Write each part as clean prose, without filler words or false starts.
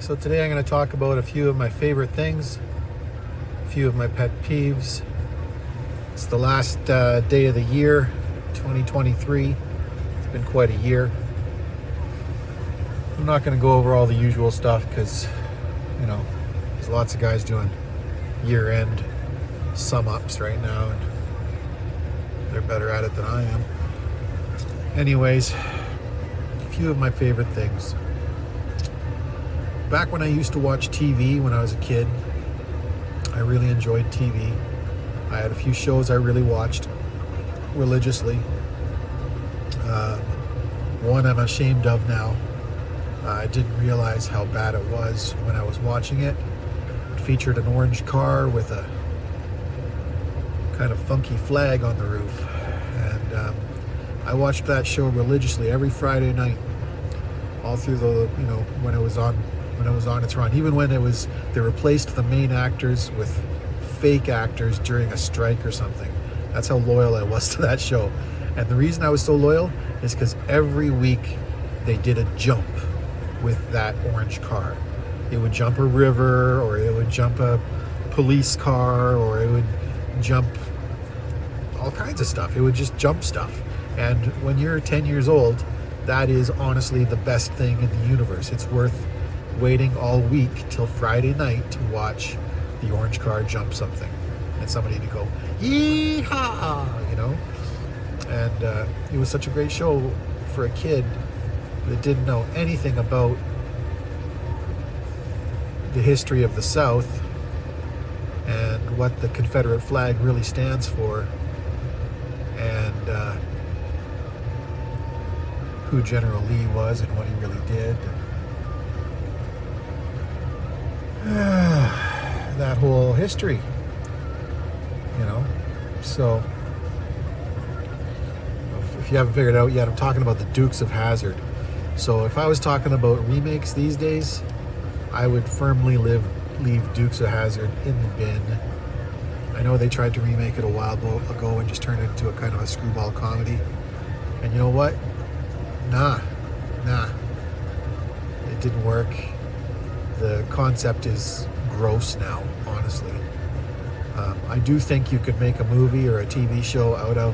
So today I'm going to talk about a few of my favorite things, a few of my pet peeves. It's the last day of the year, 2023. It's been quite a year. I'm not going to go over all the usual stuff because, there's lots of guys doing year-end sum-ups right now, and they're better at it than I am. Anyways, a few of my favorite things. Back when I used to watch TV when I was a kid, I really enjoyed TV. I had a few shows I really watched religiously. One I'm ashamed of now. I didn't realize how bad it was when I was watching it. It featured an orange car with a kind of funky flag on the roof. And I watched that show religiously every Friday night, all through the, when it was on its run. Even when they replaced the main actors with fake actors during a strike or something. That's how loyal I was to that show. And the reason I was so loyal is because every week they did a jump with that orange car. It would jump a river, or it would jump a police car, or it would jump all kinds of stuff. It would just jump stuff. And when you're 10 years old, that is honestly the best thing in the universe. It's worth waiting all week till Friday night to watch the orange car jump something and somebody to go yee-haw, and it was such a great show for a kid that didn't know anything about the history of the South and what the Confederate flag really stands for, and who General Lee was and what he really did. That whole history, so if you haven't figured it out yet, I'm talking about the Dukes of Hazzard. So if I was talking about remakes these days, I would firmly leave Dukes of Hazzard in the bin. I know they tried to remake it a while ago and just turned it into a kind of a screwball comedy, and you know what, nah, it didn't work. The concept is gross now, honestly. I do think you could make a movie or a TV show out of,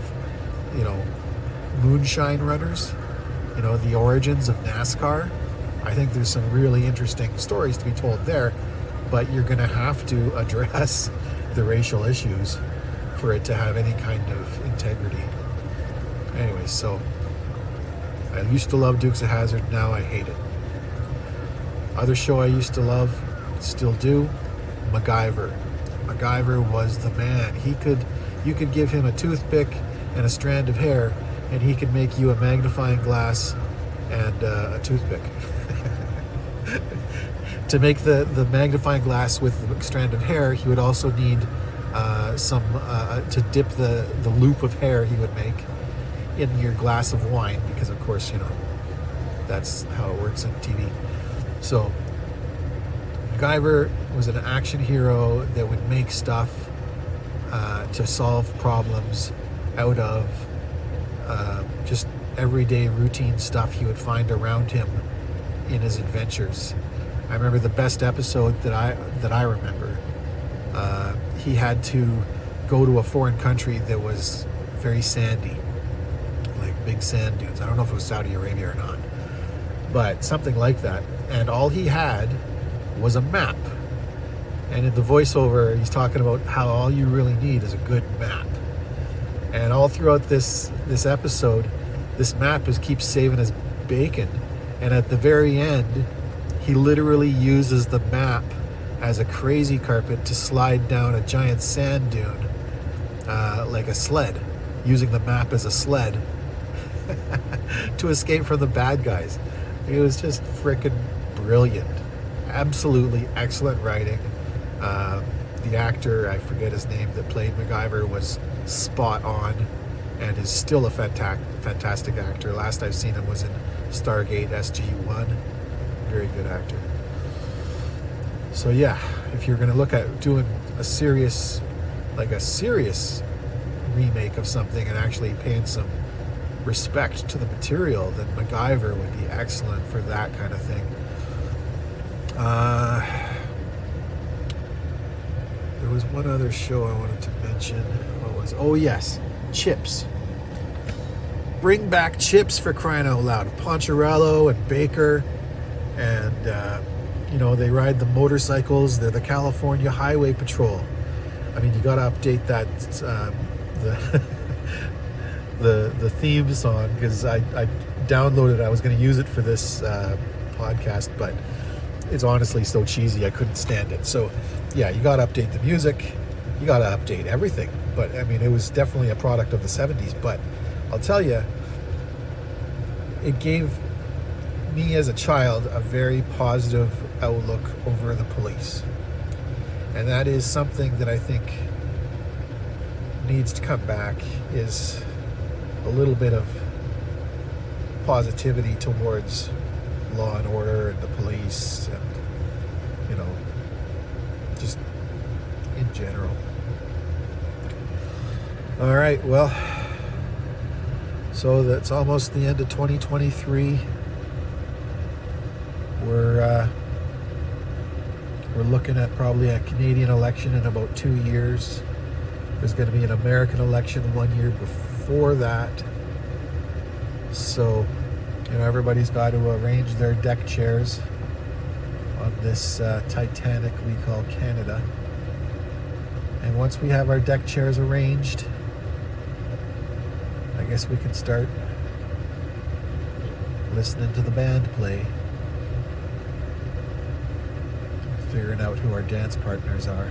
moonshine runners, the origins of NASCAR. I think there's some really interesting stories to be told there, but you're going to have to address the racial issues for it to have any kind of integrity. Anyway, so I used to love Dukes of Hazzard, now I hate it. Other show I used to love, still do, MacGyver. MacGyver was the man. You could give him a toothpick and a strand of hair, and he could make you a magnifying glass and a toothpick. To make the magnifying glass with the strand of hair, he would also need to dip the loop of hair he would make in your glass of wine, because of course, that's how it works in TV. So MacGyver was an action hero that would make stuff to solve problems out of just everyday routine stuff he would find around him in his adventures. I remember the best episode that I remember. He had to go to a foreign country that was very sandy, like big sand dunes. I don't know if it was Saudi Arabia or not, but something like that. And all he had was a map. And in the voiceover, he's talking about how all you really need is a good map. And all throughout this episode, this map keeps saving his bacon. And at the very end, he literally uses the map as a crazy carpet to slide down a giant sand dune, like a sled, using the map as a sled to escape from the bad guys. It was just freaking brilliant. Absolutely excellent writing. The actor, I forget his name, that played MacGyver was spot on and is still a fantastic actor. Last I've seen him was in Stargate SG-1. Very good actor. So yeah, if you're going to look at doing a serious remake of something and actually paying some respect to the material, then MacGyver would be excellent for that kind of thing. There was one other show I wanted to mention. What was? Oh yes, Chips. Bring back Chips, for crying out loud. Poncherello and Baker, and they ride the motorcycles. They're the California Highway Patrol. I mean, you got to update that the theme song, because I downloaded it. I was going to use it for this podcast, but it's honestly so cheesy I couldn't stand it. So yeah, you got to update the music. You got to update everything. But I mean, it was definitely a product of the 70s. But I'll tell you, it gave me as a child a very positive outlook over the police. And that is something that I think needs to come back, is a little bit of positivity towards law and order and the police, and just in general. All right, well, so that's almost the end of 2023. We're looking at probably a Canadian election in about 2 years. There's going to be an American election 1 year before that. So, everybody's got to arrange their deck chairs on this Titanic we call Canada. And once we have our deck chairs arranged, I guess we can start listening to the band play, figuring out who our dance partners are.